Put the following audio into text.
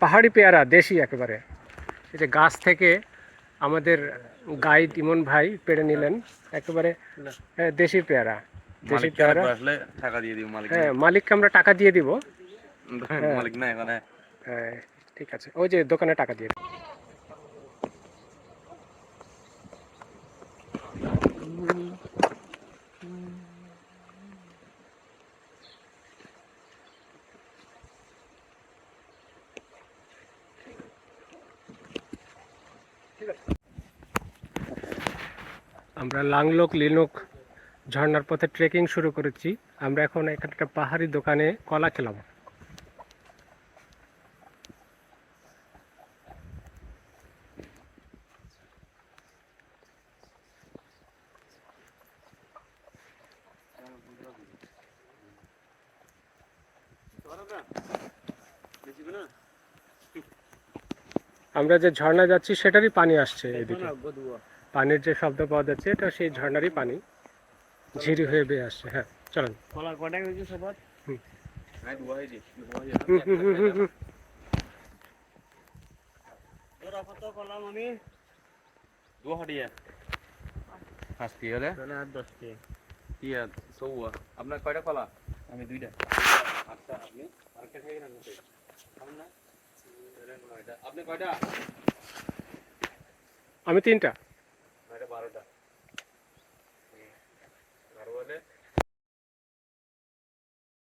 পাহাড়ি পেয়ারা, দেশি একেবারে। এই যে গাছ থেকে আমাদের গাইড ইমন ভাই পেড়ে নিলেন, একেবারে দেশি পেয়ারা। দেশি পেয়ারা হ্যাঁ, মালিককে আমরা টাকা দিয়ে দিব। হ্যাঁ হ্যাঁ, ঠিক আছে, ওই যে দোকানে টাকা দিয়ে দিবো। আমরা লাংলোক লিনুক ঝর্ণার পথে ট্রেকিং শুরু করেছি। আমরা এখন এখানকার পাহাড়ি দোকানে কলা খেলাম। আমরা যে ঝর্ণা যাচ্ছি সেটারই পানি আসছে এদিকে। পানির যে শব্দ পাওয়া যাচ্ছে এটা সেই ঝর্ণারই পানি ঝিরি হয়ে বেয়ে আসছে। হ্যাঁ চলেন। আপনার কয়টা কলা? আমি 2টা। আচ্ছা, আমি 3টা।